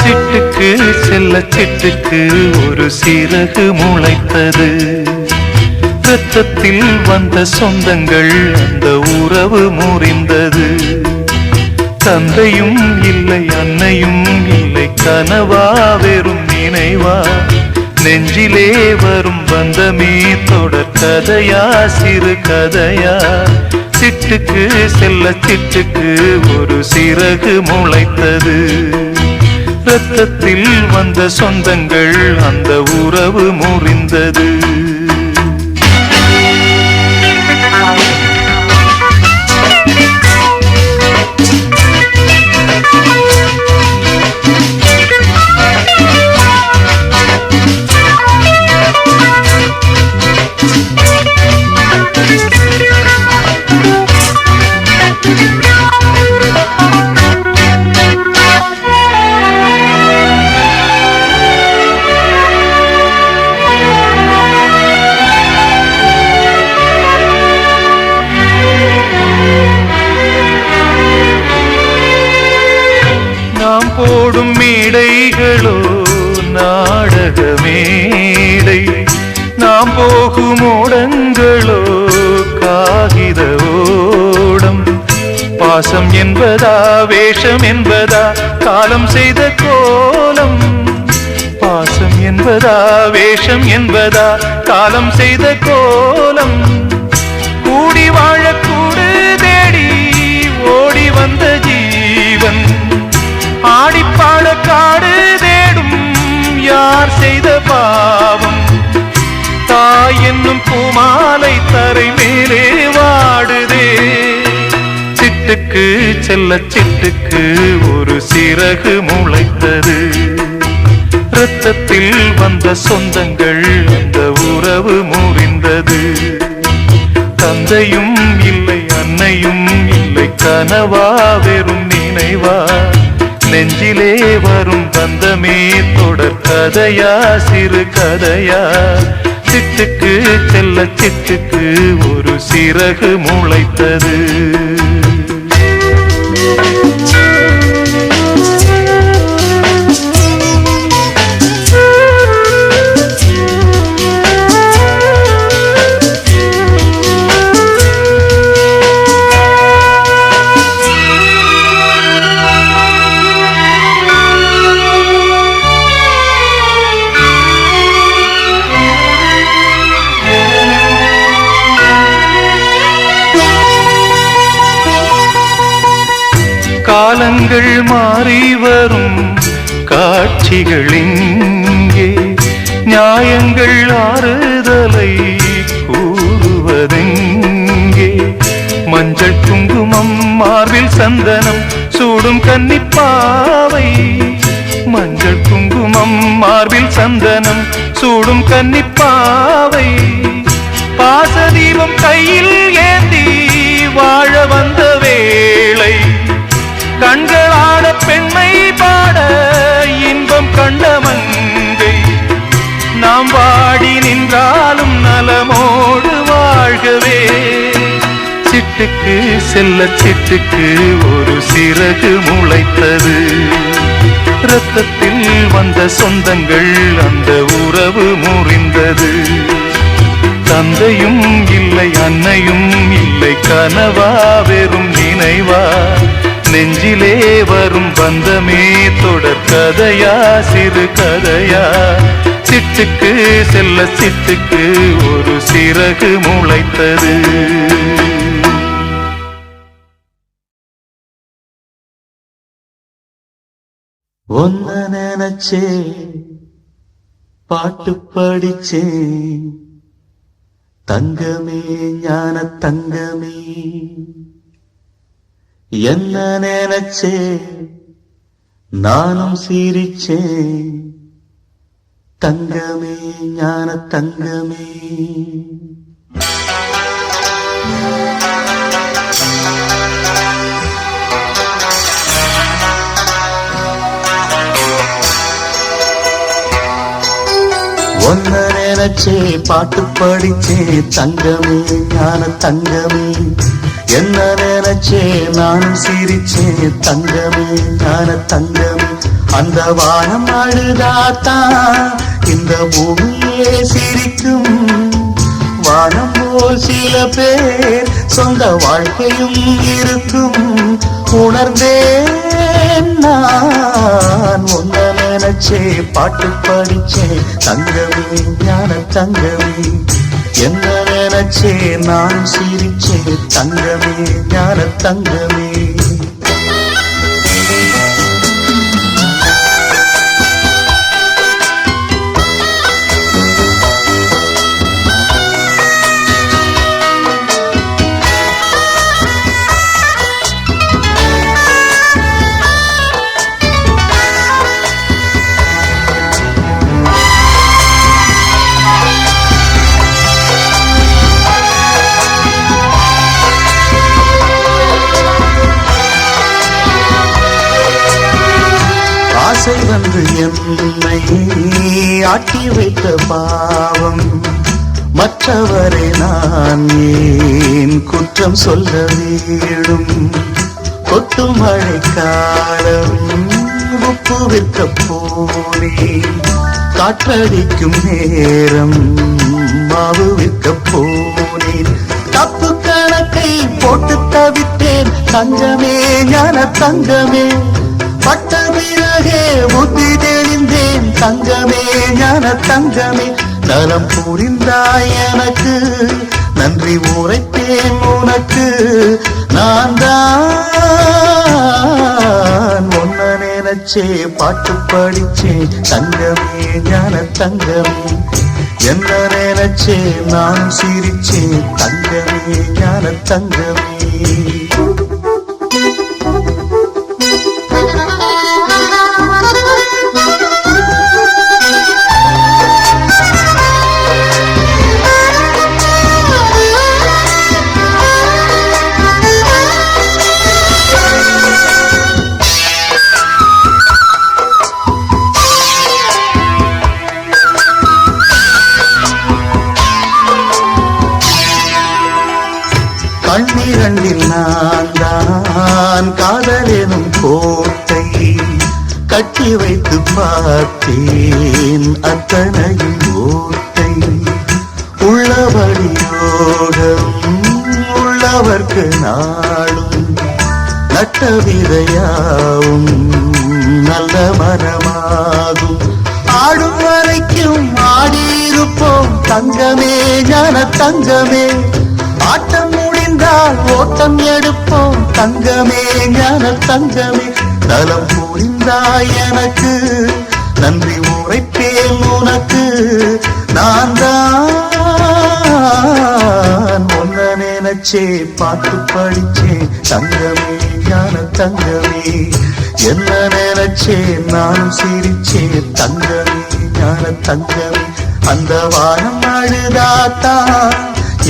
சிட்டுக்கு செல்ல சிட்டுக்கு ஒரு சிறகு முளைத்தது. இரத்தத்தில் வந்த சொந்தங்கள் அந்த உறவு முறிந்தது. தந்தையும் இல்லை அன்னையும் இல்லை, கனவா வெறும் நினைவா, நெஞ்சிலே வரும் பந்தமே தொடர் கதையா சிறு கதையா. சிட்டுக்கு செல்ல சிட்டுக்கு ஒரு சிறகு முளைத்தது. இரத்தத்தில் வந்த சொந்தங்கள் அந்த உறவு முறிந்தது. போடும் மேடைகளோ நாடக மேடை, நாம் போகும் ஓடங்களோ காகித ஓடம். பாசம் என்பதா வேஷம் என்பதா காலம் செய்த கோலம். பாசம் என்பதா வேஷம் என்பதா காலம் செய்த கோலம். கூடி வாழக்கூடு தேடி ஓடி வந்த ஜீவன், ஆடிப்பாட காடு தேடும் யார் செய்த பாவம். தாய் என்னும் பூமாலை தரை மேலே வாடுதே. சிட்டுக்கு செல்ல சிட்டுக்கு ஒரு சிறகு முளைத்தது. இரத்தத்தில் வந்த சொந்தங்கள் அந்த உறவு முறிந்தது. தந்தையும் இல்லை அன்னையும் இல்லை, கனவா வெறும் நினைவா, நெஞ்சிலே வரும் பந்தமே தொடர் கதையா சிறு கதையா. சிட்டுக்கு செல்ல சிட்டுக்கு ஒரு சிறகு முளைத்தது. காலங்கள் மாறி வரும் காட்சிகள் இங்கே, நியாயங்கள் ஆறுதலை கூறுவதெங்கே. மஞ்சள் குங்குமம் மார்பில் சந்தனம் சூடும் கன்னிப்பாவை. மஞ்சள் குங்குமம் மார்பில் சந்தனம் சூடும் கன்னிப்பாவை. பாசதீபம் கையில் ஏந்தி வாழ வந்த வேளை, கண்களான பெண்மை பாட இன்பம் கண்ட மங்கை. நாம் வாடி நின்றாலும் நலமோடு வாழ்கவே. சிட்டுக்கு செல்ல சிட்டுக்கு ஒரு சிறகு முளைத்தது. இரத்தத்தில் வந்த சொந்தங்கள் அந்த உறவு முறிந்தது. தந்தையும் இல்லை அன்னையும் இல்லை, கனவா வெறும் நினைவா, நெஞ்சிலே வரும் பந்தமே தொடர் கதையா சிறு கதையா. சிட்டுக்கு செல்ல சிட்டுக்கு ஒரு சிறகு முளைத்தது. ஒன்ன நினைச்சே பாட்டு படிச்சே, தங்கமே ஞான தங்கமே. என்ன நினைச்சே நானும் சிரிச்சேன், தங்கமே ஞான தங்கமே. ஒன்ன நினைச்சே பாட்டு படிச்சே, தங்கமே ஞான தங்கமே. என்ன நினைச்சே நானும் சிரிச்சே, தங்கமே ஞான தங்கமே. அந்த வானம் அழுதாத்தான் இந்த பூமியே சிரிக்கும். வானம் போல் சில பேர் சொந்த வாழ்க்கையும் இருக்கும். உணர்ந்தேன் நான் உன்னை நினைச்சே பாட்டு படிச்சேன் தங்கமே ஞான தங்கமே. என்ன நினைச்சே நான் சிரிச்சேன் தங்கமே ஞான தங்கமே. ஆசை வந்து என்னை ஆட்டி வைத்த பாவம். மற்றவரை நான் ஏன் குற்றம் சொல்ல வேணும். கொட்டும் மழைக்காலம் உப்பு விற்க போனேன். காற்றடிக்கும் நேரம் மாவு விற்க போனேன். தப்பு கணக்கை போட்டு தவித்தேன் தங்கமே ஞான தங்கமே. பட்ட பிறகே புத்தி தெளிந்தேன் தங்கமே ஞான தங்கமே. நலம் புரிந்தாய் எனக்கு நன்றி உரைத்தேன் உனக்கு. நான் தான் உன்னை நினைச்சே பாட்டு படிச்சேன் தங்கமே ஞான தங்கமே. என்ன நினைச்சே நான் சிரிச்சேன் தங்கமே ஞான தங்கமே. கண்ணிரண்டில் நான் தான் காதலெனும் கோட்டை கட்டி வைத்து பார்த்தேன் அத்தனையும் ஓட்டை. உள்ளபடியோகம் உள்ளவர்க்கு நாளும் நட்ட விதையாவும் நல்ல மரமாகும். ஆடும் வரைக்கும் ஆடியிருப்போம் தங்கமே ஞான தங்கமே. ஆட்டம் முடிந்தால் ஓட்டம் எடுப்போம் தங்கமே ஞான தங்கமே. நலம் புரிந்தாய் எனக்கு நன்றி உரைப்பேன் உனக்கு. நான் தான் உன்னை நினைச்சே பாட்டு படிச்சேன் தங்கமே ஞான தங்கமே. என்ன நினைச்சே நான் சிரிச்சேன் தங்கமே ஞான தங்கமே. அந்த வானம் அழுதாத்தான்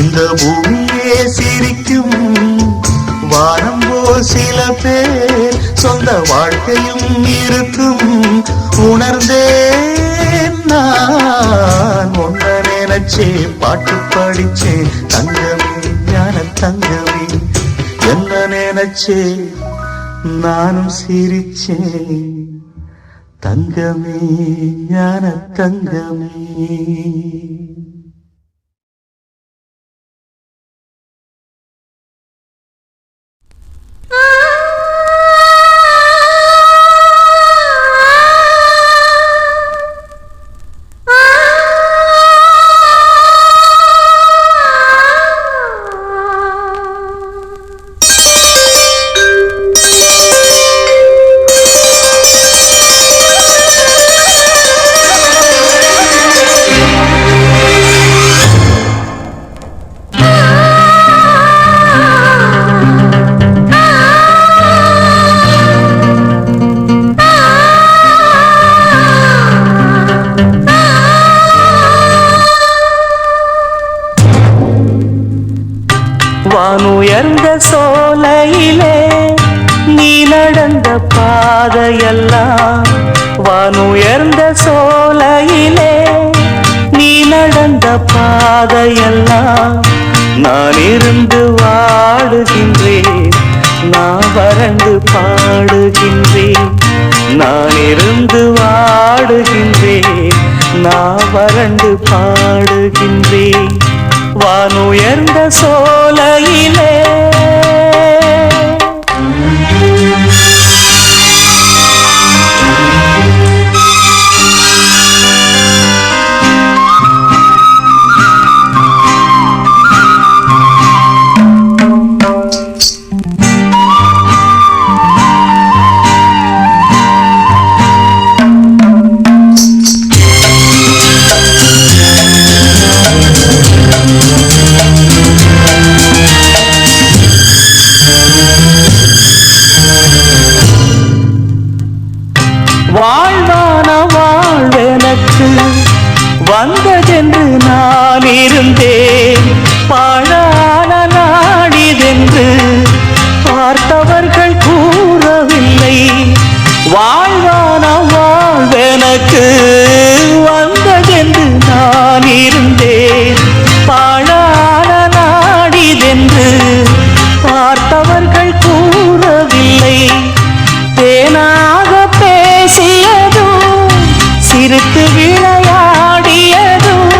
இந்த பூமியே சிரிக்கும். வானம் போல் சில பேர் சொந்த வாழ்க்கையும் இருக்கும். உணர்ந்தேன் நான் உன்னை நினைச்சே பாட்டு படிச்சேன் தங்கமே ஞான தங்கமே. என்ன நினைச்சே நானும் சிரிச்சேன் தங்கமே ஞான தங்கமே. வானுயர்ந்த சோலையிலே நீ நடந்த பாதையெல்லாம். வானுயர்ந்த சோலையிலே நீ நடந்த பாதையெல்லாம். நான் இருந்து வாடுகின்றேன் நான் வறண்டு பாடுகின்றேன். நான் இருந்து வாடுகின்றேன், நான் வறண்டு பாடுகின்றேன். வானுயர்ந்த சோலையிலே வாழ்வான வாழ்வெனக்கு வந்ததென்று நான் இருந்தேன், பாழான நாடிதென்று பார்த்தவர்கள் கூறவில்லை. வாழ்வான வாழ்வெனக்கு வந்ததென்று நான் இருந்தேன், பாழான நாடிதென்று பார்த்தவர்கள் கூறவில்லை. தேனாக பேசியதும் சிரித்து விளையாடியதும்,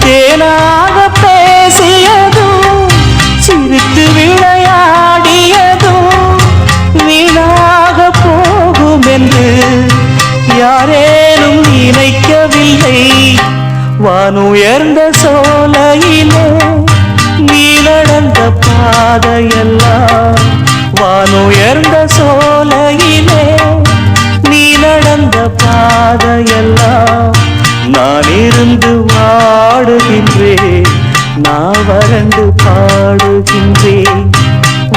தேனாக பேசியதும் சிரித்து விளையாடியதும் வீணாக போகும் என்று யாரேனும் நினைக்கவில்லை. வானுயர்ந்த சோலையிலே நீ நடந்த பாதையெல்லாம், வானுயர்ந்த சோலையிலே நீ நடந்த பாதையெல்லாம் நான் இருந்து வாடுகின்றேன், நான் வறண்டு பாடுகின்றேன்.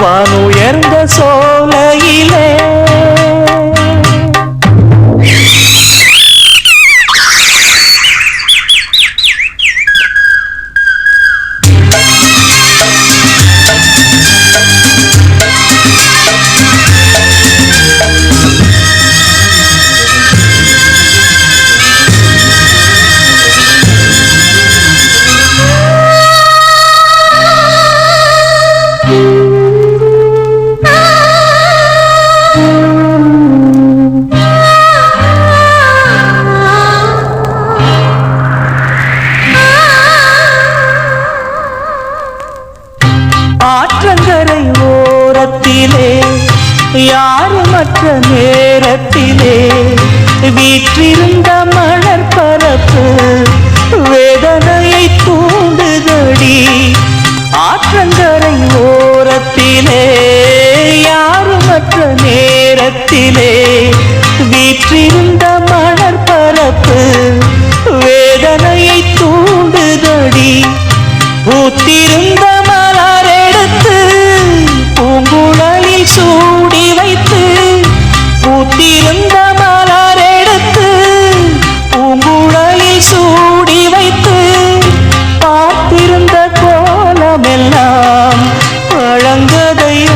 வானுயர்ந்த சோலையிலே ஆற்றங்கரை ஓரத்திலே யாருமற்ற நேரத்திலே வீற்றிருந்த மணற்பரப்பு வேதனையை தூண்டுதடி. ஆற்றங்கரை ஓரத்திலே யாருமற்ற நேரத்திலே வீற்றிருந்த மணற்பரப்பு வேதனையை தூண்டுதடி. பூத்திருந்த மலரெடுத்து பூங்குழலில் சூடி வைத்து, பூத்திருந்த மலரெடுத்து பூங்குழலில் சூடி வைத்து பார்த்திருந்த கோலமெல்லாம் பழங்கதையானதடி.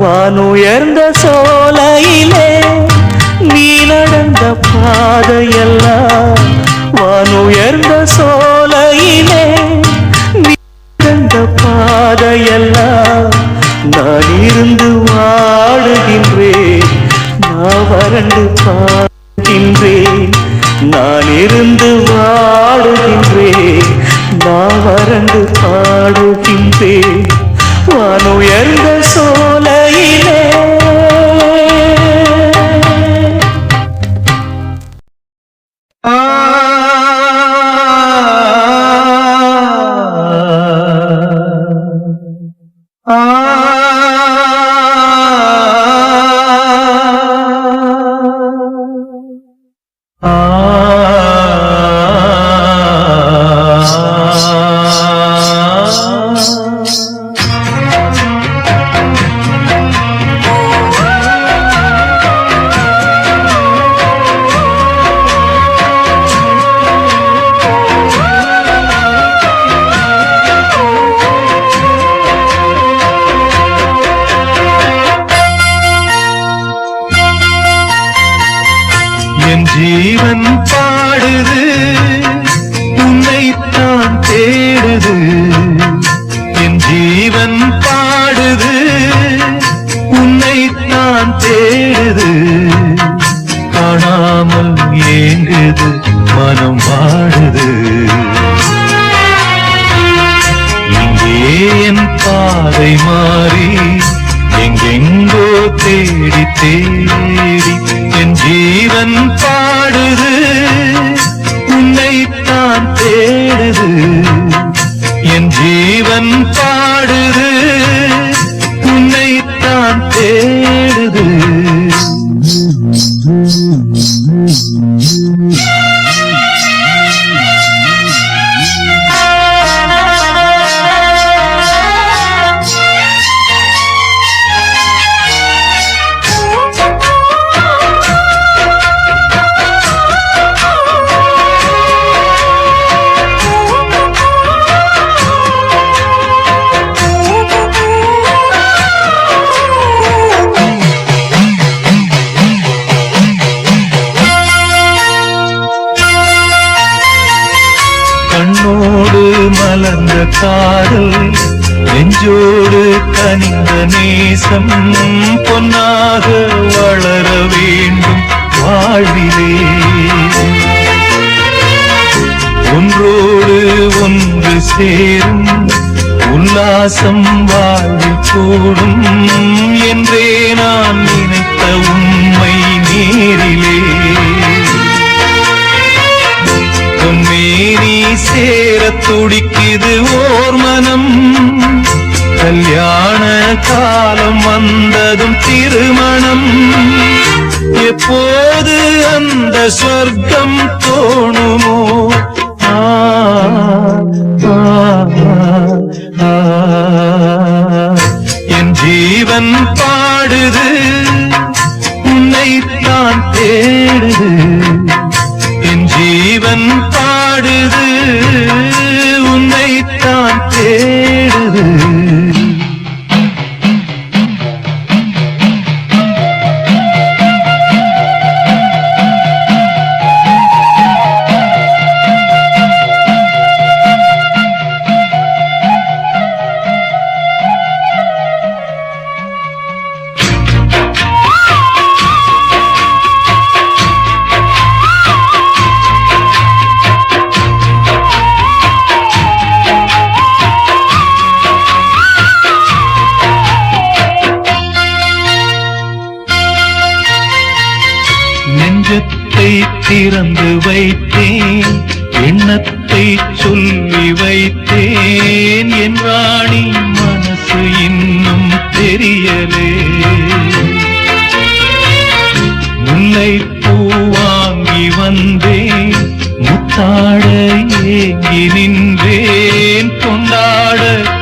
வானுயர்ந்த சோலையிலே நீ நடந்த பாதையெல்லாம், வானுயர்ந்த சோலையிலே நீ நடந்த பாதையெல்லாம் நான் இருந்து வாடுகின்றேன், நான் வறண்டு பாடுகின்றேன். நான் இருந்து வாடுகின்றேன், நான் வறண்டு பாடுகின்றேன். வானுயர்ந்த சோலையிலே என் ஜீவன் பாடுது உன்னைத்தான் தேடுது, என் ஜீவன் பாடுது உன்னைத்தான் தேடுது. தேடி தேடி என் ஜீவன் பாடுது உன்னைத்தான் தேடுது என் ஜீவன் பாடுது உன்னைத்தான் தேடுது கண்ணோடு மலர்ந்த காதல் நெஞ்சோடு கனிந்த நேசம் பொன்னாக வளர வேண்டும் வாழ்விலே ஒன்றோடு ஒன்று சேரும் உல்லாசம் வாழ்வில் கூடும் என்றே நான் நினைத்த உண்மை நேரிலே பொன்மேனி சேர துடிக்குது ஓர் மனம் கல்யாண காலம் வந்ததும் திருமணம் எப்போது அந்த சொர்க்கம் தோணுமோ ஆ, ஆ, ஆ, என் ஜீவன் பாடுது உன்னைத்தான் தேடுது என் ஜீவன் பாடுது உன்னைத்தான் தேடுது நெஞ்சத்தை திறந்து வைத்தேன் எண்ணத்தை சொல்லி வைத்தேன் என் ராணி மனசு இன்னும் தெரியலே முல்லை பூ வாங்கி வந்தேன் முத்தாட ஏங்கி நின்றேன் கொண்டாட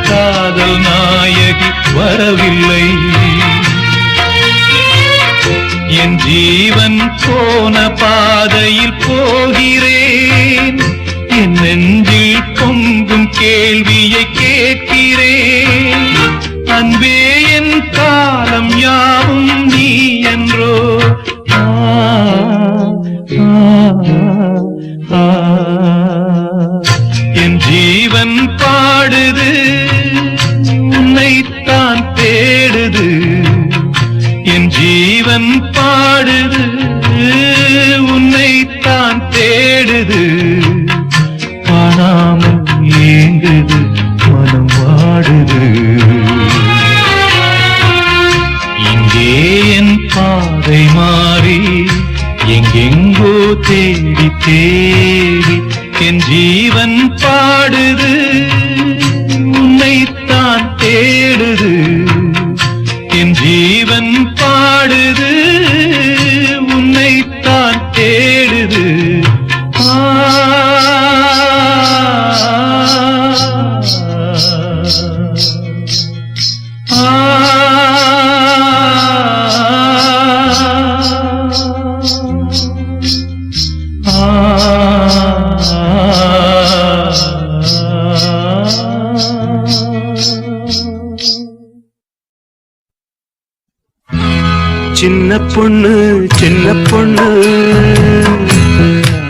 காதல் நாயகி வரவில்லை என் ஜீவன் போன பாதையில் போகிறேன் என் நெஞ்சில் பொங்கும் கேள்வியை கேட்கிறேன் அன்பே என் காலம் யாவும் நீ என்றோ ஆ, ஆ, ஆ, என் ஜீவன் பாடுது உன்னைத்தான் தேடுது என் ஜீவன் பாடுது உன்னைத்தான் தேடுது காணாமல் ஏங்குது மனம் வாடுது இங்கே என் பாதை மாறி எங்கெங்கோ தேடி தேடி என் ஜீவன் பாடுது உன்னைத்தான் தேடுது என் ஜீவன் பாடுது உன்னைத்தான் தேடுது ஆ, ஆ, சின்ன பொண்ணு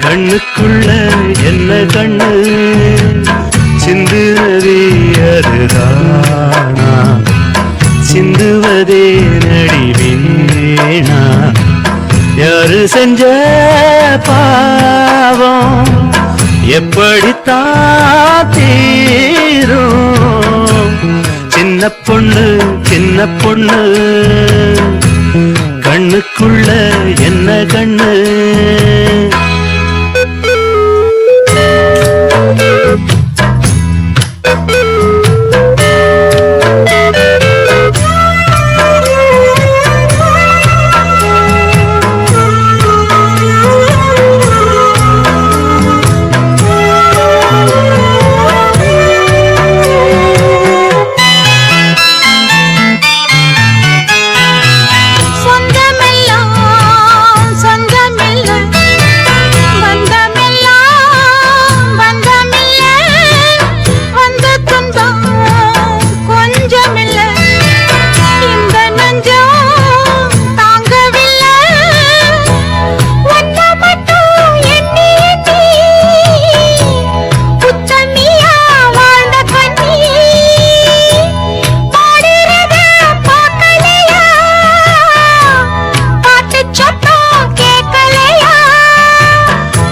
கண்ணுக்குள்ள என்ன கண்ணு சிந்துவதே அதுதானா சிந்துவதே நடிவேனா யாரு செஞ்ச பாவம் எப்படித்தான் தீரும் சின்ன பொண்ணு கண்ணுக்குள்ள என்ன கண்ணு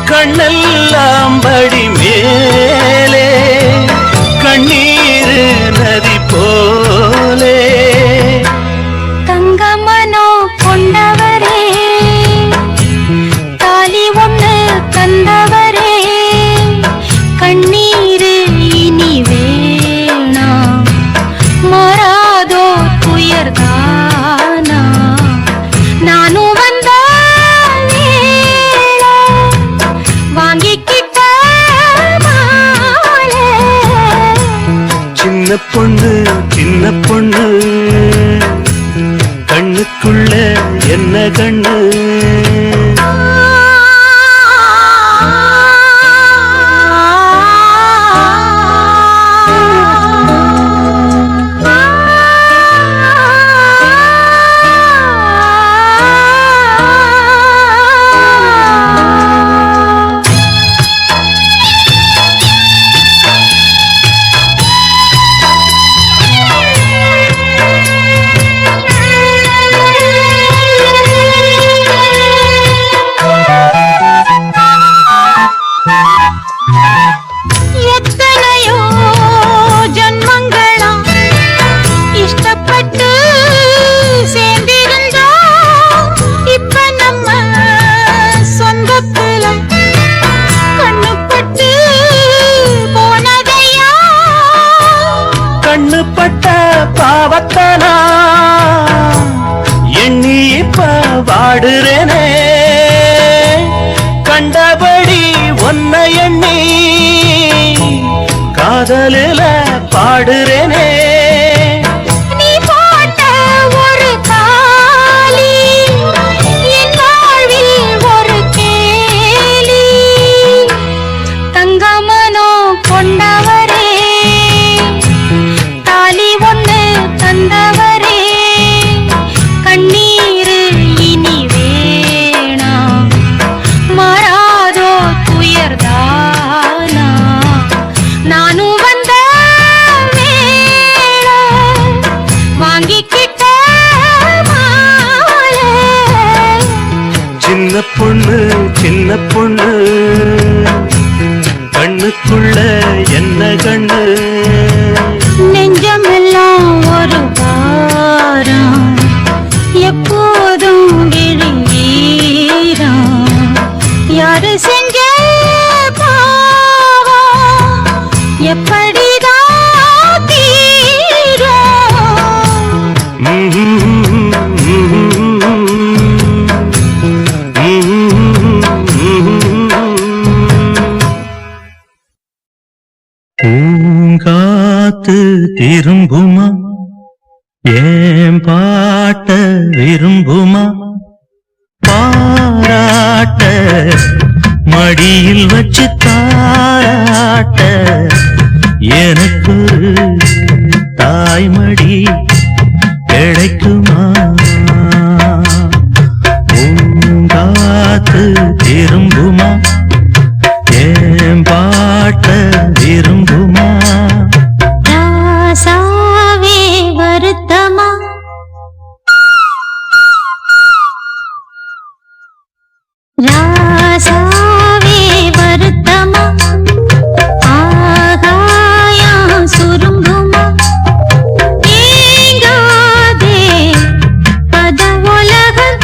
கண்ணெல்லாம் படி மேலே கண்ணீர் நதி போலே தங்கமனோ கொண்டவரே தாலி ஒண்ணு கண்டவரே கண்ணீர் இனி வேணா மாறாதோ துயர்தானா நானும் வந்த வாங்கிக்கிட்ட மாலை சின்ன பொண்ணு கண்ணுக்குள்ள என்ன கண்ணு எத்தனையோ ஜன்மங்களா இஷ்டப்பட்டு சேர்ந்திருந்தோம் இப்ப நம்ம சொந்தத்துல கண்ணுப்பட்டு போனதையா கண்ணுப்பட்ட பாவத்தனா எண்ணி இப்ப வாடுறேனே கண்டபடி ஒன்னை எண்ணி காதலில பாடுறேனே நீ போட்ட ஒரு காலி என் வாழ்வில் ஒரு கேலி தங்கமனோ கொண்டவரே தாலி ஒண்ணு தந்தவரே கண்ணீர் இனி வேணா மாறாதோ துயர்தானா நானும் வந்த வேளை வாங்கிக்கிட்ட மாலை சின்ன பொண்ணு கண்ணுக்குள்ள என்ன கண்ணு நெஞ்சமெல்லாம் ஒரு வாரம் எப்போதும் விழுங்கீரம் யாரு செஞ்ச பாவம் எப்படிதான் தீரும் பூங்காத்து திரும்புமா ஏன் பாட்ட விரும்புமா பாராட்ட மடியில் வச்சு தாராட்ட எனக்கு தாய்மடி கிடைக்குமா பூங்காத்து திரும்புமா ஏன் பாட்ட விரும்புமா ராசாவே வருத்தமா ராசாவே வருத்தமா ஆகாயம் சுருங்குமா ஏங்காதே பத உலகம்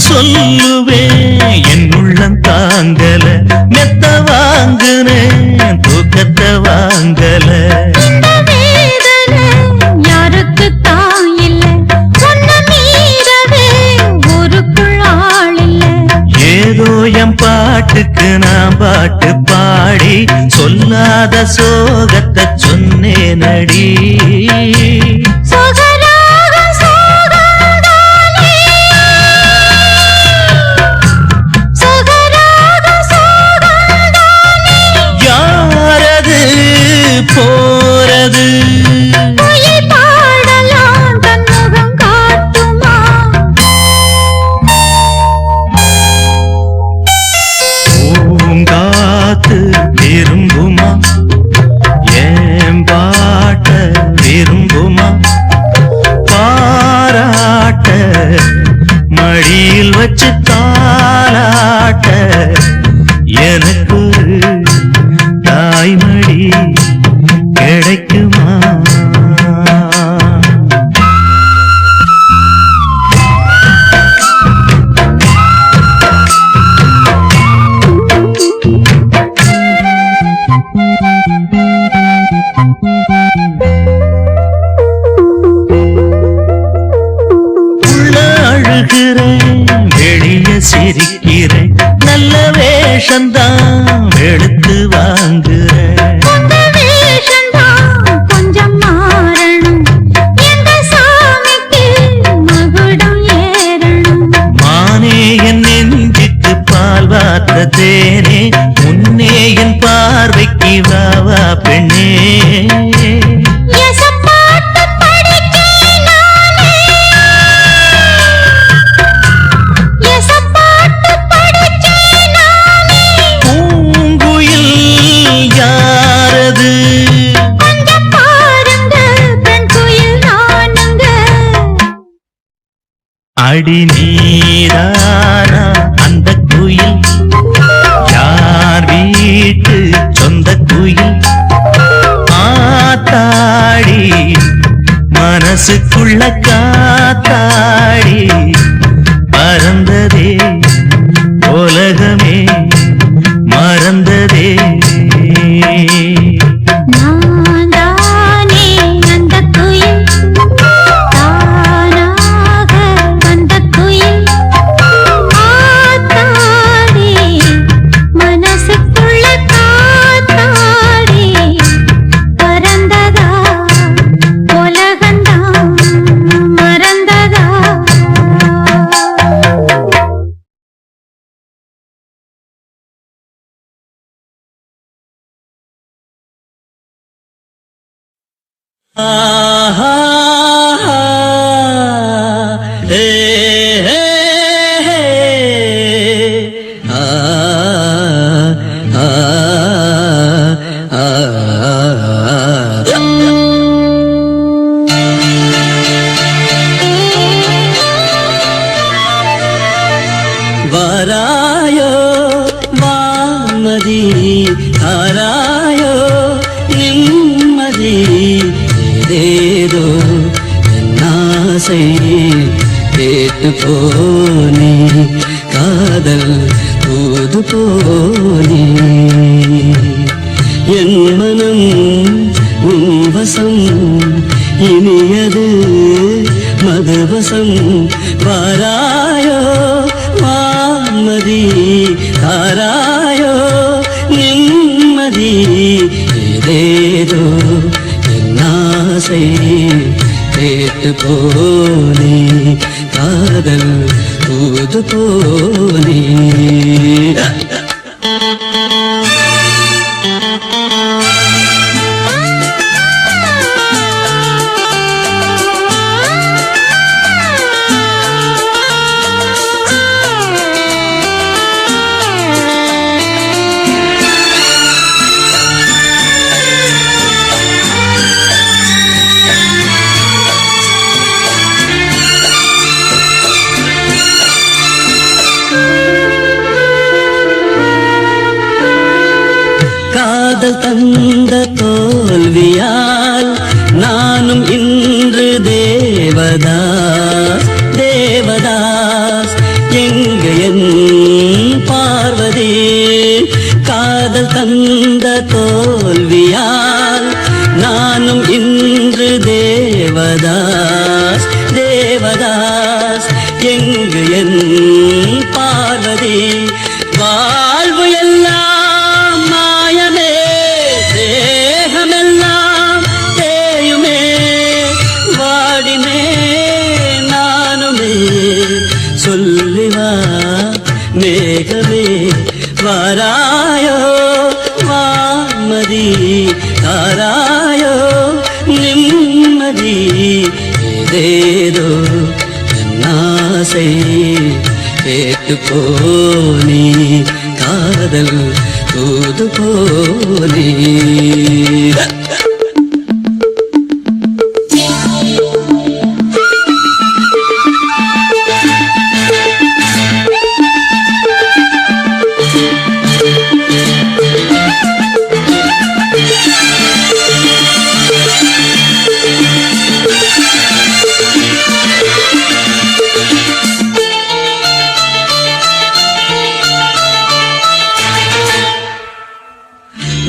சொல்லுவேன் என் உள்ளம் தாங்கல மெத்த வாங்குனேன் தூக்கத்தை வாங்கல இந்த வேதனை யாருக்கு தான் இல்ல சொன்ன மீறவே ஊருக்குள் ஆள் இல்ல ஏதோ என் பாட்டுக்கு நான் பாட்டு பாடி சொல்லாத சோகத்தை சொன்னேனடி சொகராக சோகந்தானே சொகராக சோகந்தானே யாரது போறது குயில் பாடலாம் தன் முகம் காட்டுமா பூங்காத்து விரும்புமா ஏன் பாட்ட விரும்புமா பாராட்ட மடியில் வச்சு தாலாட்ட எனக்கு ஒரு தாய்மடி கிடைக்குமா உள்ள அழுகிறேன் வெளிய சிரிக்கிறேன் நல்ல வேஷந்தான் எடுத்து வாங்குறேன் உங்க வேஷம்தான் கொஞ்சம் மாறணும் எங்க சாமிக்கு மகுடம் ஏறணும் மானே என் நெஞ்சுக்கு பால் வார்த்த தேனே முன்னே என் பார்வைக்கு வாவா பெண்ணே எசப்பாட்டு படிக்கேன் நானே எசப்பாட்டு படிக்கேன் நானே பூங்குயில் யாரது கொஞ்சம் பாருங்க பெண் குயில் நானுங்க அடி நீரானா அந்த குயில் யார் வீட்டு சொந்த குயில் ஆத்தாடி மனசுக்குள்ள காத்தாடி பறந்ததே உலகமே மறந்ததே நான் தானே அந்த குயில் தானாக வந்த குயில் ஆத்தாடி மனசுக்குள்ள காத்தாடி பறந்ததா உலகந்தான் மறந்ததா ஆஹா ஏ ஆ ஆ வாராயோ வாமதி தாராயோ நிம்மதி ஏதேதோ என்னாசை கேட்டு போனே காதல் தூது போனே என் மனம் உன்வசம் இனியது மதுவசம் வாராயோ வாமதி தாராயோ நிம்மதி ஏதேதோ என்னாசை கேட்டு போனே காதல் தூது போனே காதல் தந்த தோல்வியால் நானும் இன்று தேவதாஸ் தேவதாஸ் என் தந்த தோல்வியால் நானும் இன்று தேவதாஸ் தேவதாஸ். எங்கு என் பார்வதி? வாழ்வு எல்லாம் மாயமே, தேகமெல்லாம் தேயுமே. வாடினே நானுமே, சொல்லிவா மேகமே. வாராயோ வான்மதி, தாராயோ நிம்மதி. ஏதேதோ என்னாசை கேட்டு போனி, காதல் தூது போனி.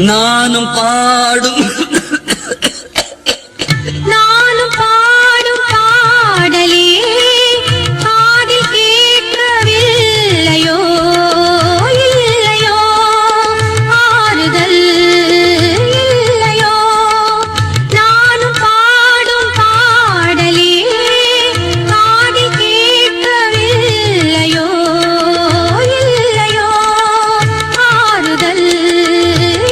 நானும் பாடும் பாடலே காதில் கேட்கவில்லையோ இல்லையோ, ஆறுதல் இல்லையோ. நானும் பாடும் பாடலே காதில் கேட்கவில்லையோ இல்லையோ, ஆறுதல்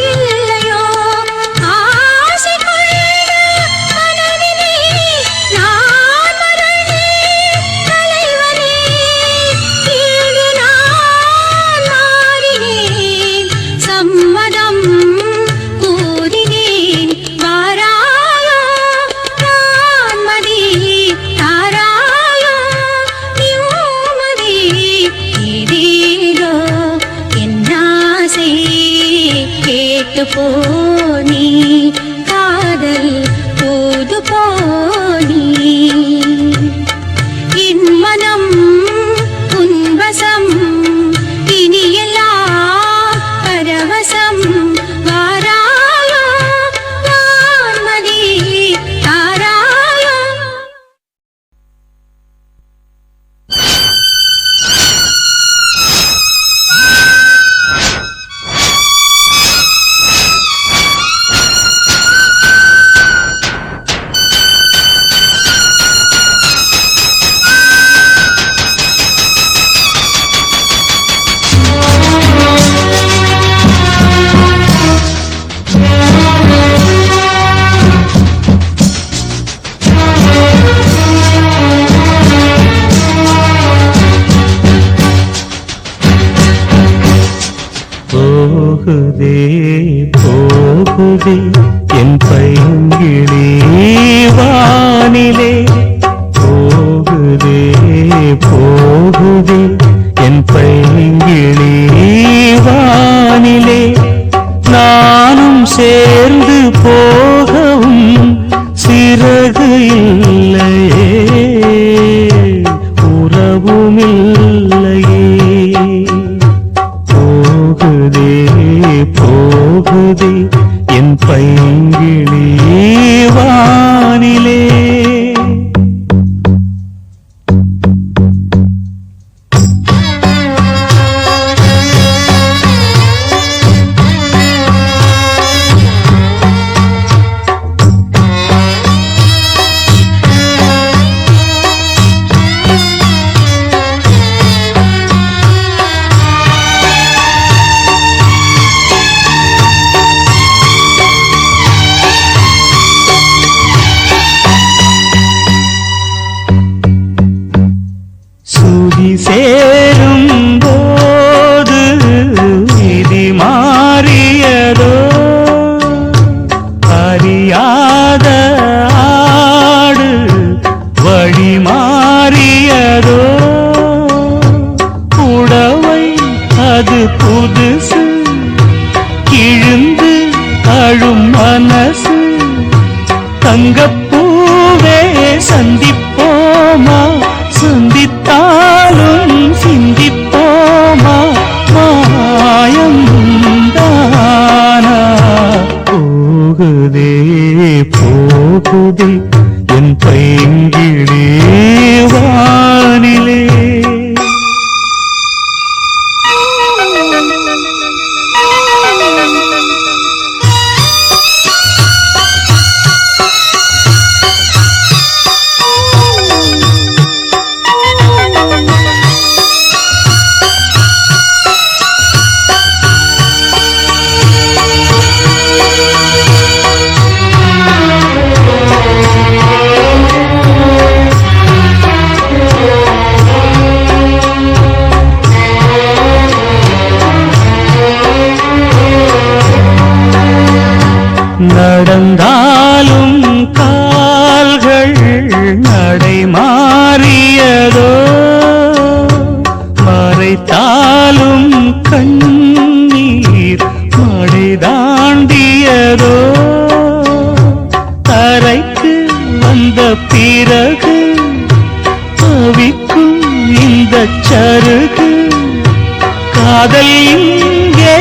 இல்லையோ. ஆசை கொண்ட மனதிலே நான் மறந்தேன் தலைவனே, இங்கு நான் மாறினேன், சம்மதம் கூறினேன். வாராயோ வான்மதி, தாராயோ நிம்மதி. ஏதேதோ என்னாசை கேட்டு போனி, காதல் தூது போனி. என் மனம் உன்வசம், இனியெல்லாம் பரவசம். வாராயோ வான்மதி, தாராயோ. போகுதே போகுதே என் பைங்கிளி வானிலே. போகுதே போகுதே என் பைங்கிளி வானிலே. நானும் சேர்ந்து போகவும் சிறகு இல்லையே, உறவுமில்லையே. போகுதே போகுதே என் பைங்கிளி வானிலே. சுதி சேரும் போது விதி மாறியதோ, அறியாத ஆடு வழி மாறியதோ. புடவை அது புதுசு, கிழிந்து அழும் மனசு. தங்கப்பூவே சந்திப்போமா, சிந்தித்தாலும் சிந்திப்போமா. மாயம் தான் நடந்தாலும் கால்கள் நடை மாறியதோ, மறைத்தாலும் கண்ணீர் மடை தாண்டியதோ, தரைக்கு வந்த பிறகு தவிக்கும் இந்த சருகு, காதல் இங்கே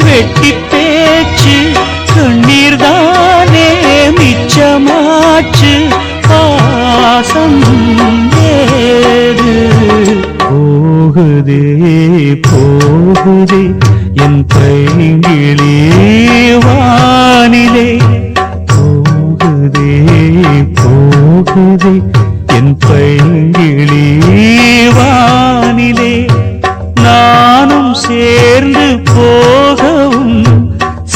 வெட்டி பேச்சு, கண்ணீர் தானே மிச்சமாச்சு, பாசம் ஏது போகுதே போகுதே என் பைங்கிளி வானிலே, போகுதே போகுதே என் பைங்கிளி வானிலே, நானும் சேர்ந்து போகவும்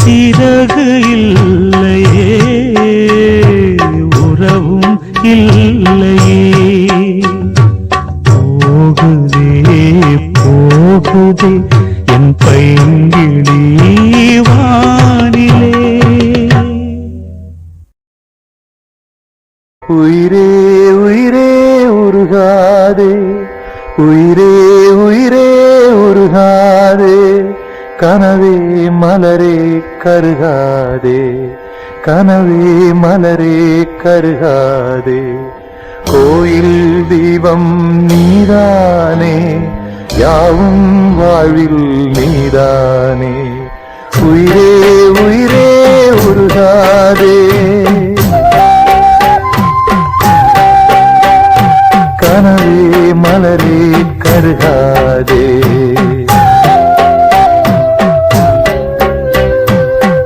சிறகு இல்லையே, உறவும் இல்லையே, போகுதே போகுதே என் பைங்கிளி வானிலே. உயிரே உயிரே உருகாதே, உயிரே உயிரே உருகாதே, கனவே மலரே கருகாதே, கனவே மலரே கருகாதே, கோயில் தீபம் நீதானே, யாவும் வாழ்வில் நீதானே, உயிரே உயிரே உருகாதே, கனவே மலரே கருகாதே,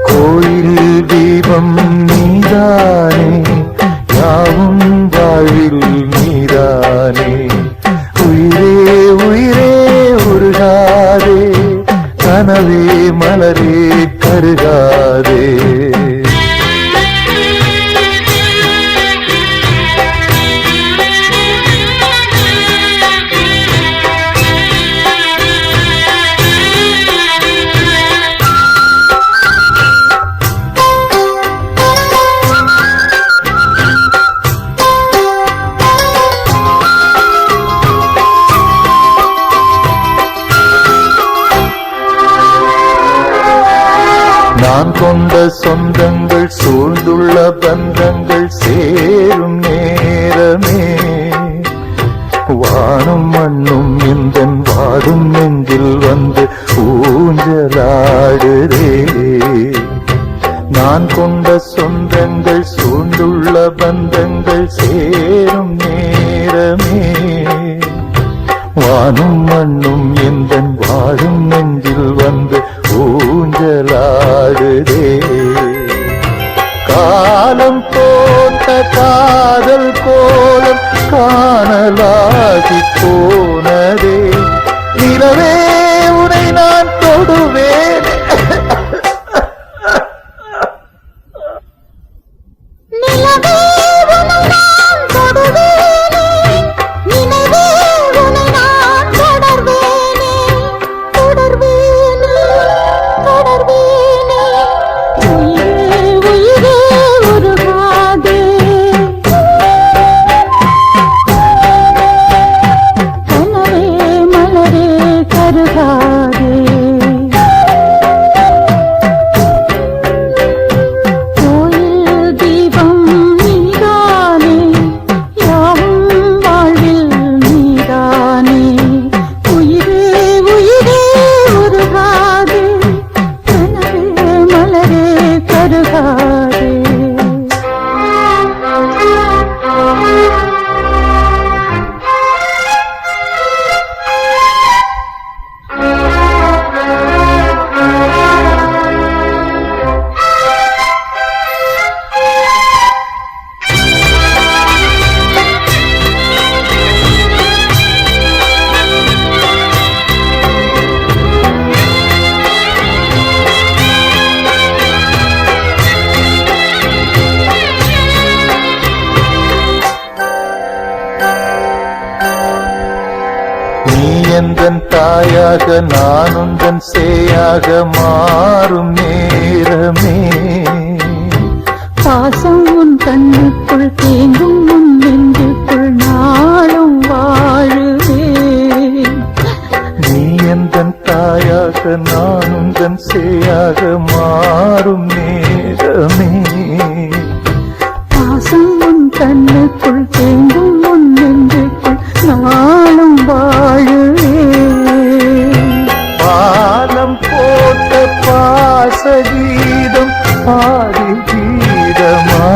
கோயில் தீபம் நீதானே, யாவும் வாழ்வில் நீதானே, உயிரே உயிரே உருகாதே, கனவே மலரே கருகாதே. நான் கொண்ட சொந்தங்கள் சூழ்ந்துள்ள பந்தங்கள் சேரும் நேரமே, வானும் மண்ணும் எந்தன் வாடும் நெஞ்சில் வந்து ஊஞ்சலாடுதே, நான் கொண்ட சொந்தங்கள் சூழ்ந்துள்ள பந்தங்கள் சேரும் நேரமே, வானும் மண்ணும் எந்தன் வாடும் நெஞ்சில் வந்து ஊஞ்சலாடுதே, காலம் போட்ட காதல் கோலம் காணலாகி போனதே, நிலவே உனை நான் தொடுவேன், நிலவே உனை நான் தொடுவேனே, நினைவே உனை நான் தொடர்வேனே, தொடர்வேனே, தொடர்வேனே, உயிரே உயிரே உருகாதே, தாயாக நான் உந்தன் சேயாக மாறும் நேரமே பாசம் உன் கண்ணுக்குள் தேங்கும் உன் நெஞ்சுக்குள் நாளும் வாழுவேன் நீ எந்தன் தாயாக நான் உந்தன் சேயாக மாறும் நேரமே பாசம் உன் கண்ணுக்குள் தேங்கும் உன் நெஞ்சுக்குள் நாளும் வாழுவேன் பாலம் போட்ட பாசகீதம் பாடி கீதமானதே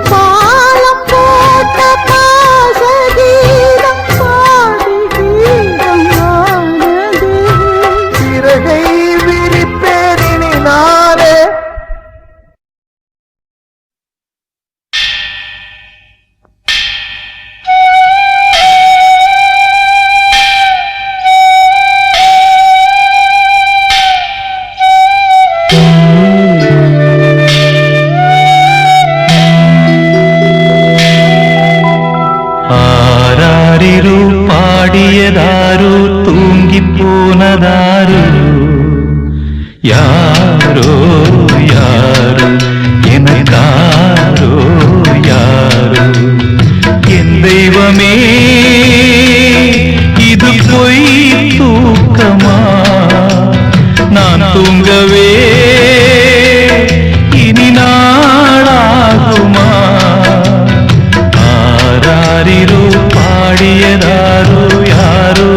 பாலம் போட்ட பாசகீதம் பாடி கீதமானதே சிறகை விரிப்பேனி நானே ஆராரிரு பாடியதாரோ தூங்கிப் போனதாரோ யாரோ யாரோ எனக்காரோ யாரோ என் தெய்வமே இது பொய் தூக்கமா நான் தூங்கவே இனி நாளாகுமா ஆராரிரோ பாடியதாரோ யாரோ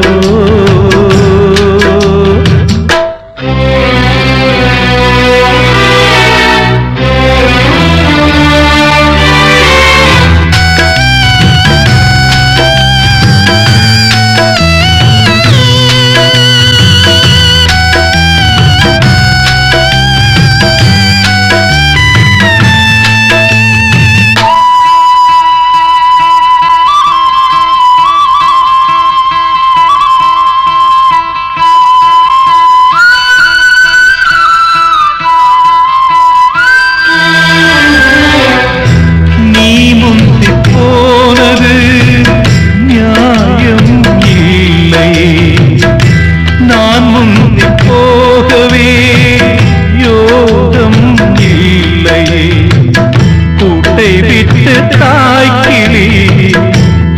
நீ முந்தி போனது நியாயம் இல்லை நான் முந்தி போகவே யோகம் இல்லை கூட்டை விட்டு தாய்க்கிளி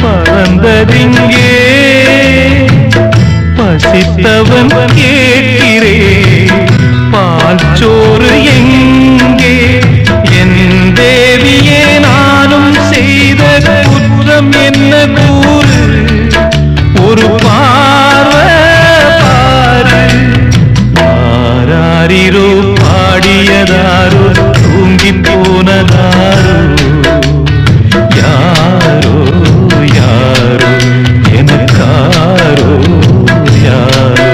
பறந்ததிங்கே பசித்தவன் கேட்கிறே பால் சோறு எங்கே என் தேவியே நானும் செய்த குற்றம் என்ன கூறு ஒரு பார்வை பாரு ஆராரிரோ பாடியதாரோ தூங்கிப் போனதாரோ யாரோ யாரோ எனக்காரோ யாரோ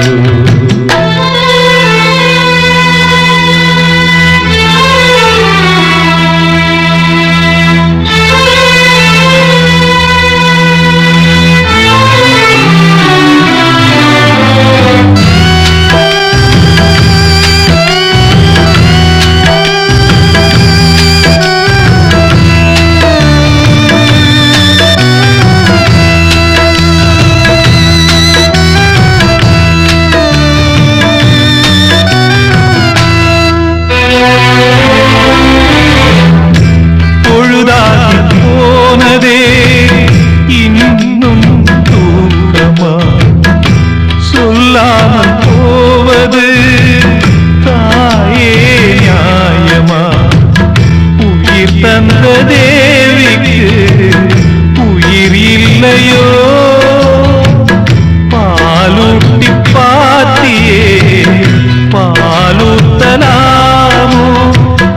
பொழுதாகி போனதே இன்னும் தூக்கமா சொல்லாமல் போவது தாயே நியாயமா உயிர் தந்த தேவிக்கு உயிர் இல்லையோ பாலூட்டி பாத்தியே பாலூத்தலாமோ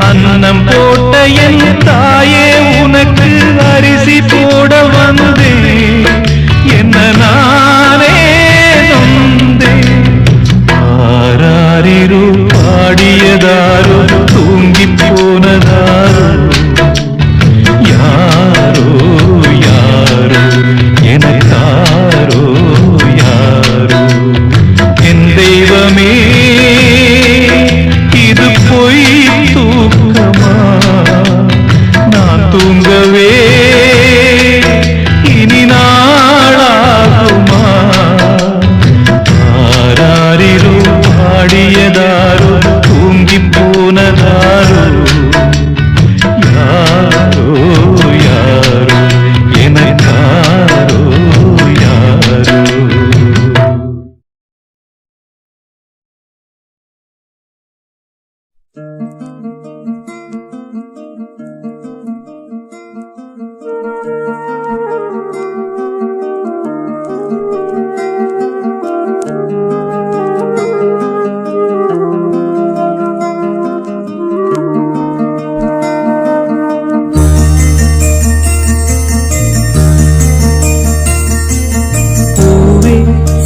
அன்னம் போட்ட என் தாயே உனக்கு அரிசி போட வந்தேன் என்ன நானே நொந்தேன் ஆராரிரோ பாடியதாரோ தூங்கிப் போனதாரோ யாரோ யாரோ எனக்காரோ யாரோ என் தெய்வமே இது பொய் தூக்கமா நான் தூங்கவே இனி நாளாகுமா ஆடியதாரோ தூங்கி போனதாரோ யாரோ யாரோ எனக்காரோ யாரோ.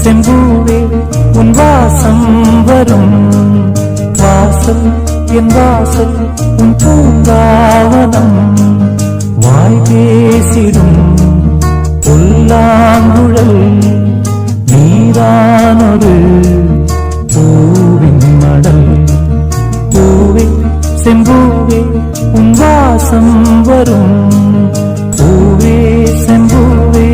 செம்பூவே உன் வாசம் வரும் வாசல் என் வாசல் உன் பூங்காவனம் வாய் பேசிடும் புல்லாங்குழல் நீரானொரு பூவின் மடல். பூவே செம்பூவே உன் வாசம் வரும் பூவே செம்பூவே.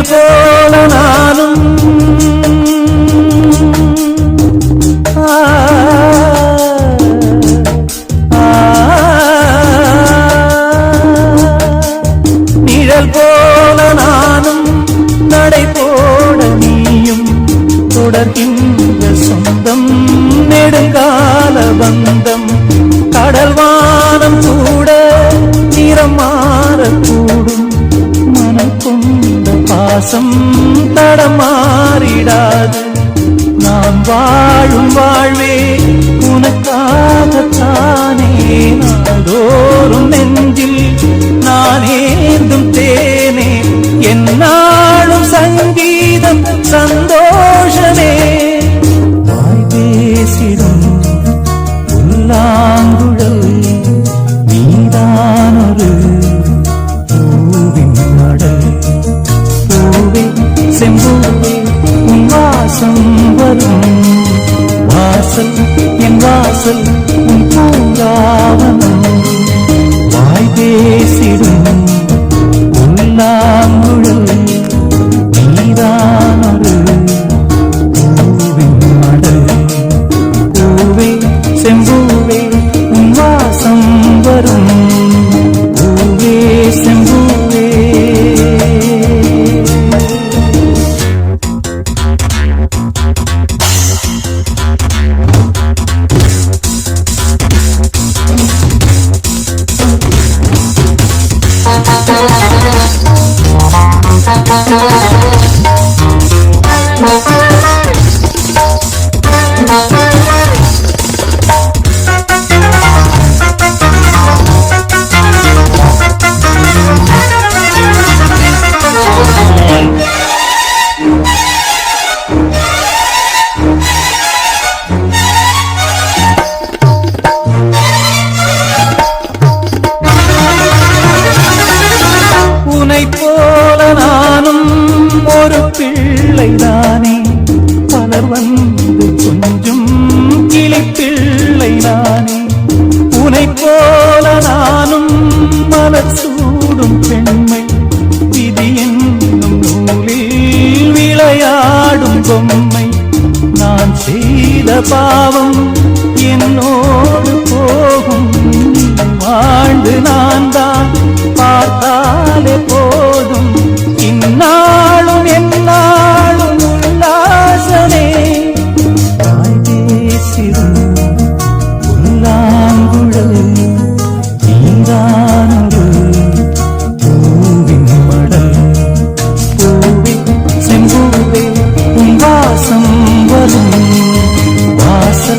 போல நானும் நிழல் போல நானும் நடை போட நீயும் தொடர்கின்ற சொந்தம் நெடுங்கால பந்தம். கடல் வானம் கூட நிறம் மாறக்கூடும் மனம் கொண்ட பாசம் தடமாறிடாது. நான் வாழும் வாழ்வே உனக்காகத்தானே நாடோறும் நெஞ்சில் நானேந்தும் தேனே என்னாலும் சங்கீதம் சந்தோஷமே. வாய் பேசிடும் புல்லாங்குழல் நீதானொரு பூவின் மடல். பூவே செம்பூவே உன் வாசம் வரும் வாசல் என் வாசல் உன் பூங்காவனம் வாய் பேசிடும் புல்லாங்குழல் நீதானொரு பூவின் மடல். பூவே செம்பூவே உன் வாசம் வரும் பூவே செம்பூவே. போல நானும் ஒரு பிள்ளைதானே பலர் வந்து கொஞ்சம் கிளி பிள்ளைதானே. உனை போல நானும் மலர் சூடும் பெண்மை விதி என்னும் நூலில் விளையாடும் பொம்மை. நான் செய்த பாவம் என்னோடு போகும் வாழ்ந்து நான் தான் பார்த்தாலே போதும் இந்நாளும் எந்நாளும் உல்லாசமே. வாய் பேசிடும் புல்லாங்குழல் நீதானொரு பூவின் மடல். பூவே செம்பூவே உன் வாசம் வரும் வாசல்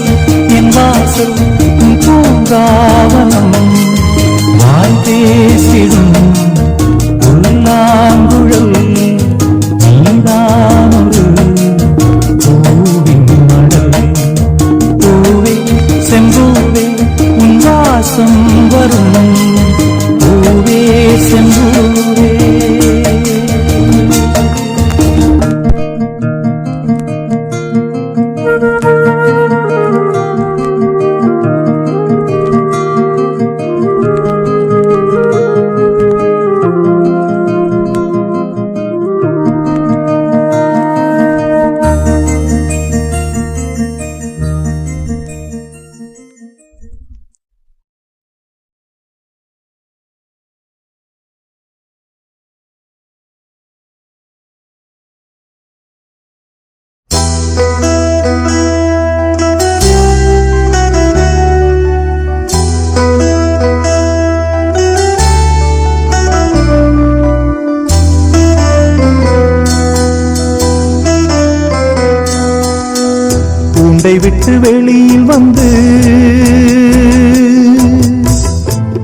கூண்டை விட்டு வெளியில் வந்து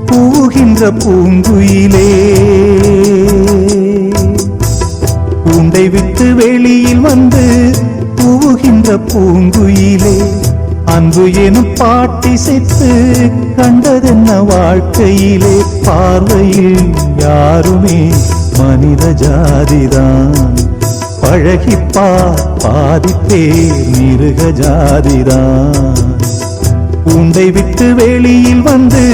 பூகின்ற பூங்குயிலே, கூண்டை விட்டு வெளியில் வந்து பூகின்ற பூங்குயிலே, அன்பு எனும் பாட்டிசைத்து கண்டதென்ன வாழ்க்கையிலே, பார்வையில் யாருமே மனித ஜாதிதான், பழகிப்பார் பாதிப்பேர் மிருக ஜாதிதான். கூண்டை விட்டு வெளியில் வந்து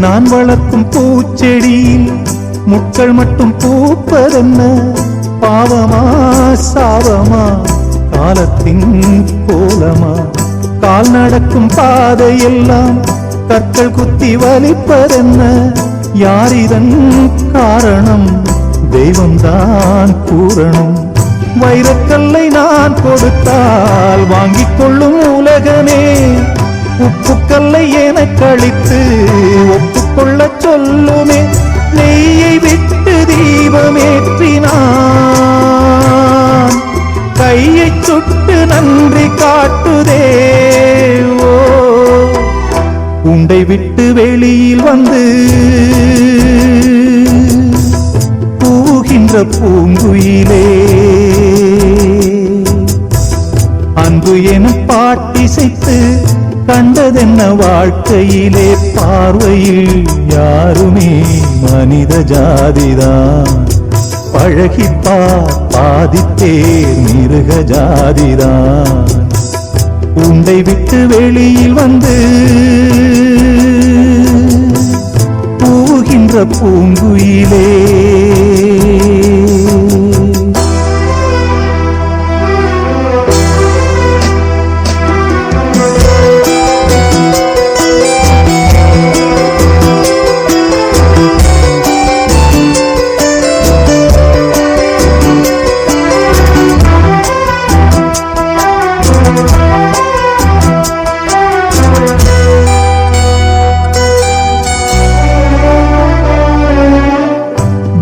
நான் வளர்க்கும் பூச்செடியில் முட்கள் மட்டும் பூப்பதென்ன, பாவமா சாவமா காலத்தின் கோலமா, கால் நடக்கும் பாதையெல்லாம் கற்கள் குத்தி வலிப்பதென்ன, யார் இதன் காரணம் தெய்வம்தான் கூறணும். வைரக்கல்லை நான் கொடுத்தால் வாங்கிக் கொள்ளும் உலகமே, உப்புக்கல்லை என கழித்து ஒப்புக்கொள்ள சொல்லுமே, நெய்யை விட்டு தீபமேற்றினான் கையை சுட்டு நன்றி காட்டுதே. ஓ, உண்டை விட்டு வெளியில் வந்து பூகின்ற பூங்குயிலே, அன்பு என பாட்டிசைத்து கண்டதென்ன வாழ்க்கையிலே, பார்வையில் யாருமே மனித ஜாதிதான், பழகிப்பார் பாதிப்பேர் மிருக ஜாதிதான். உண்டை விட்டு வெளியில் வந்து பூகின்ற பூங்குயிலே,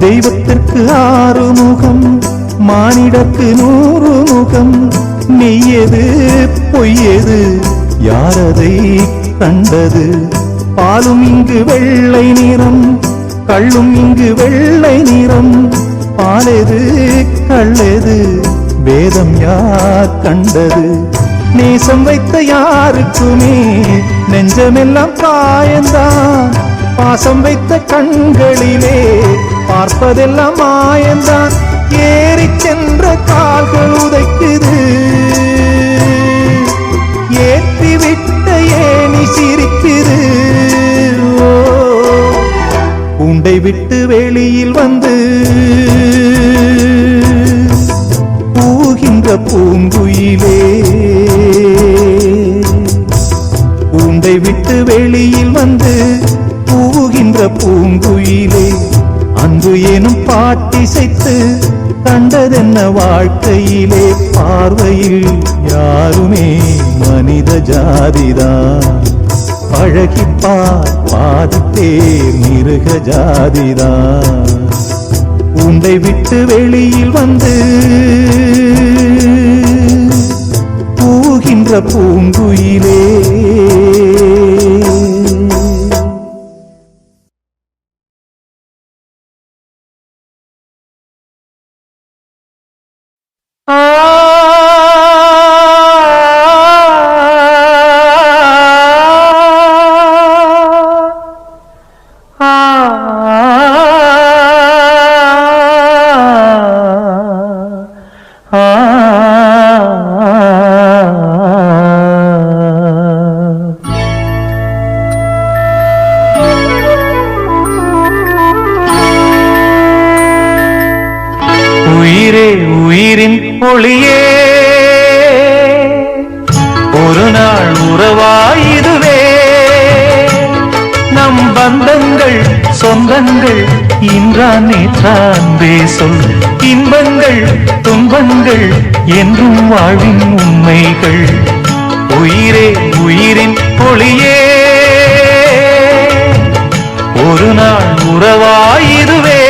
தெய்வத்திற்கு 6 முகம், மானிடற்கு 100 முகம், மெய்யது பொய்யது யாரதை கண்டது, பாலும் இங்கு வெள்ளை நிறம் கள்ளும் இங்கு வெள்ளை நிறம், பாலெது கள்ளெது வேதம் யார் கண்டது, நேசம் வைத்த யாருக்குமே நெஞ்சமெல்லாம் காயந்தான், பாசம் வைத்த கண்களிலே பார்ப்பதெல்லாம் மாயந்தான், ஏறி சென்ற கால்கள் உதைக்குது, ஏற்றி விட்ட ஏனி சிரிக்குது. ஓ, உண்டை விட்டு வெளியில் வந்து பூகின்ற பூங்குயிலே, உண்டை விட்டு வெளியில் வந்து பூகின்ற பூங்குயிலே, அன்பு எனும் பாட்டிசைத்து கண்டதென்ன வாழ்க்கையிலே, பார்வையில் யாருமே மனித ஜாதிதான், பழகிப்பார் பாதிப்பேர் மிருக ஜாதிதான். உண்டை விட்டு வெளியில் வந்து பூகின்ற பூங்குயிலே. ஒரு நாள் உறவாயுதுவே நம் பந்தங்கள் சொந்தங்கள் இன்றான் நேற்றான்பே சொல் இன்பங்கள் துன்பங்கள் என்றும் வாழ்வின் உண்மைகள் உயிரே உயிரின் பொழியே ஒரு நாள் உறவாயுதுவே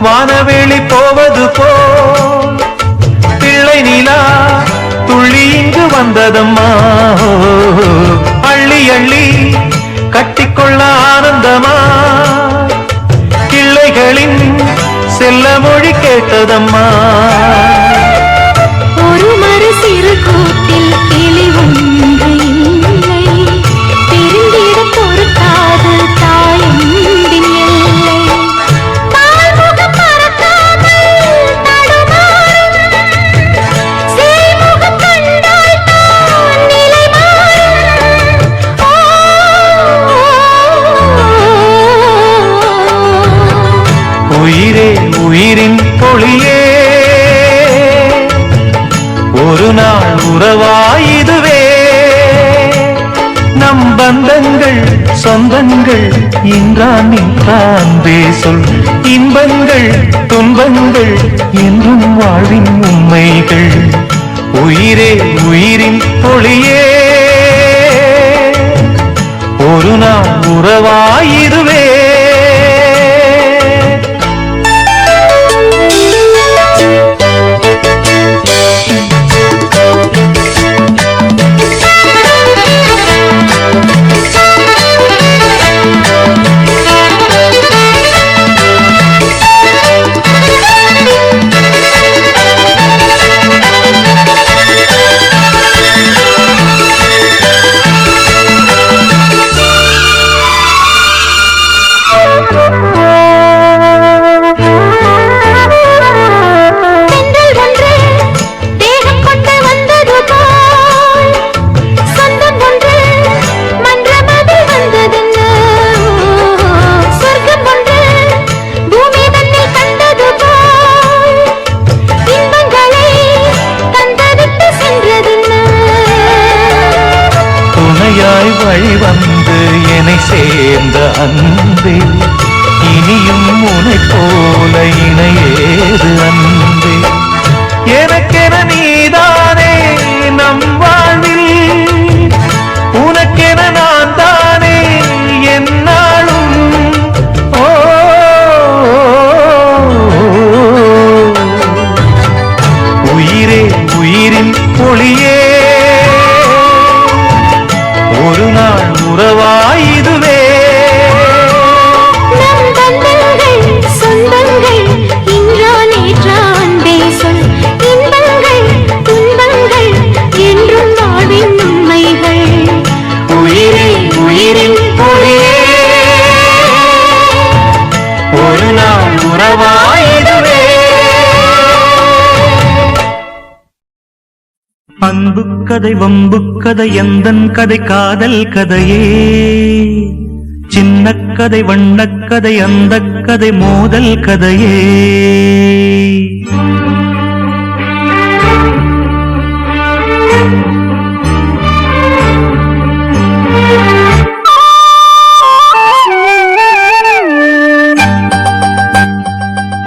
வானவெளி போவது போல் பிள்ளை நிலா துள்ளி இங்கு வந்ததம்மா அள்ளி அள்ளி கட்டிக்கொள்ள ஆனந்தமா கிள்ளைகளின் செல்ல மொழி கேட்டதம்மா ஒரு மறு சிறு கூட்டில் கிளி ஒன்று இல்லை பிரிந்திட பொறுத்தாது தாயந்தின் எல்லை தாய்முகம் மறக்காமல் தடுமாறும் சேய்முகம் கண்டால் தான் நிலை மாறும் உயிரே உயிரின் பொழியே ஒரு நாள் உறவாயுதுவே நம் பந்தங்கள் சொந்தங்கள் இன்றான் நின்றான்பே சொல் இன்பங்கள் துன்பங்கள் என்றும் வாழ்வின் உண்மைகள் உயிரே உயிரின் பொழியே ஒரு நாள் உறவாயுதுவே வழி வந்து என்னை சேர்ந்த அன்பே இனியும் உனை போல இணையேது அன்பே எனக்கென நீதானே நம் வாழ்வில் உனக்கென நான் தானே என்னாலும் ஓ உயிரே உயிரின் பொழியே ஒரு நாள் உறவாயுதுவே நம் பந்தங்கள் சொந்தங்கள் இன்றான் நேற்றான்பே சொல் இன்பங்கள் துன்பங்கள் என்றும் வாழ்வின் உண்மைகள் உயிரே உயிரின் பொழியே ஒரு நாள் உறவாயுதுவே அன்புக்கதை வம்புக்கதை எந்தன் கதை காதல் கதையே சின்னக்கதை வண்ணக்கதை அந்த கதை மோதல் கதையே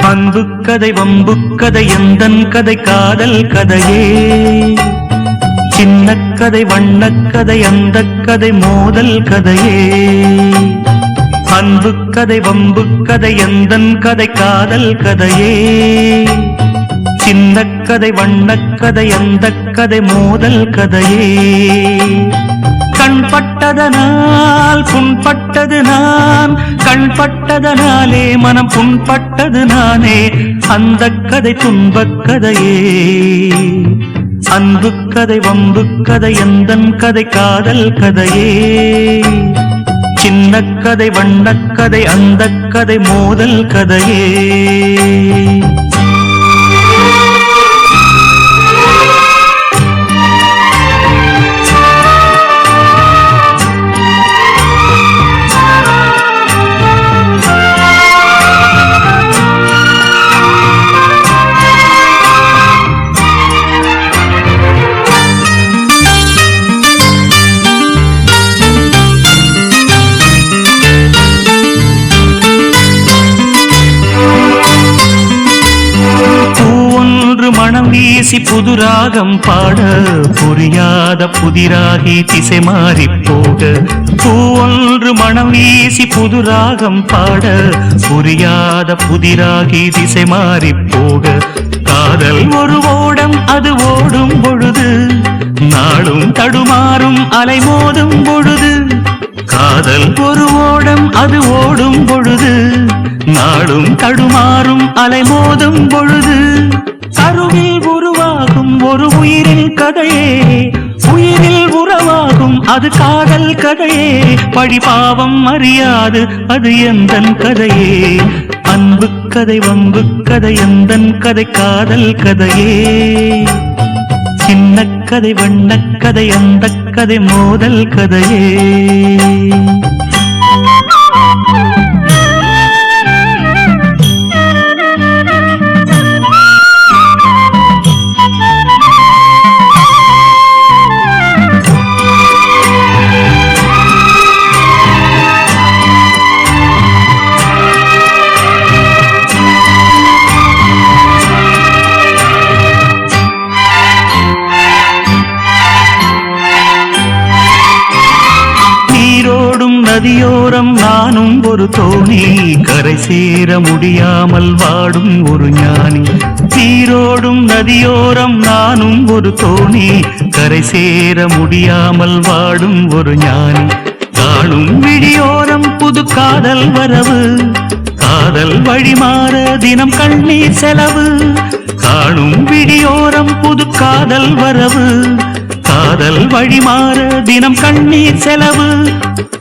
அன்புக்கதை வம்புக்கதை எந்தன் கதை காதல் கதையே சின்னக்கதை வண்ணக்கதை அந்த கதை மோதல் கதையே அன்புக்கதை வம்புக்கதை எந்தன் கதை காதல் கதையே சின்னக்கதை வண்ணக்கதை அந்த கதை மோதல் கதையே கண்பட்டதனால் புண்பட்டது நான் கண்பட்டதனாலே மனம் புண்பட்டது நானே அந்த கதை துன்பக் கதையே அன்பு கதை வம்பு கதை எந்தன் கதை காதல் கதையே சின்ன கதை வண்ணக்கதை அந்த கதை மோதல் கதையே மனம் வீசி புதுராகம் பாட புரியாத புதிராகி திசை மாறி போக பூ ஒன்று மனம் வீசி புதுராகம் பாட புரியாத புதிராகி திசை மாறி போக காதல் ஒரு ஓடம் அது ஓடும் பொழுது நாளும் தடுமாறும் அலை மோதும் பொழுது காதல் ஒரு ஓடம் அது ஓடும் பொழுது நாளும் தடுமாறும் அலை மோதும் பொழுது கருவில் உருவாகும் ஒரு உயிரின் கதையே உயிரில் உறவாகும் அது காதல் கதையே படிபாவம் அறியாது அது எந்தன் கதையே அன்பு கதை வம்பு கதை எந்தன் கதை காதல் கதையே சின்ன கதை வண்ணக்கதை அந்த கதை மோதல் கதையே நதியோரம் நானும் ஒரு தோணி கரை சேர முடியாமல் வாடும் ஒரு ஞானி நீரோடும் நதியோரம் நானும் ஒரு தோணி கரை சேர முடியாமல் வாடும் ஒரு ஞானி காணும் விழியோரம் புது காதல் வரவு காதல் வழிமாற தினம் கண்ணீர் செலவு காணும் விழியோரம் புது காதல் வரவு காதல் வழிமாற தினம் கண்ணீர் செலவு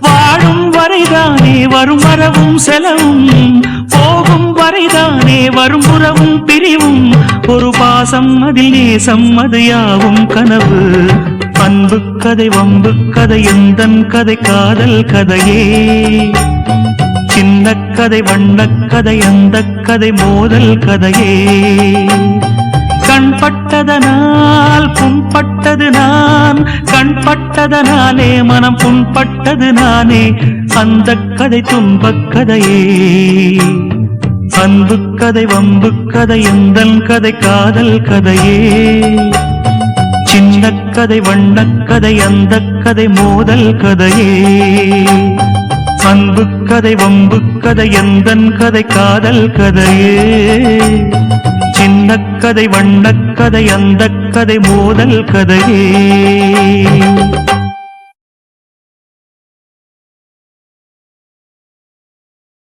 வாழும் வரைதானே வரும் வரவும் செலவும் போகும் வரைதானே வரும் உறவும் பிரிவும் ஒரு பாசம் அதில் நேசம் அது யாவும் கனவு அன்பு கதை வம்பு கதை எந்தன் கதை காதல் கதையே சின்ன கதை வண்ணக்கதை அந்த கதை மோதல் கதையே கண்பட்டதனால் புண்பட்டது நான் கண்பட்டதனாலே மனம் புண்பட்டது நானே அந்த கதை துன்பக் கதையே அன்பு கதை வம்பு கதை எந்தன் கதை காதல் கதையே சின்ன கதை வண்ணக்கதை அந்த கதை மோதல் கதையே அன்பு கதை வம்பு கதை எந்தன் கதை காதல் கதையே சின்ன கதை வண்ணக்கதை அந்த கதை மோதல் கதையே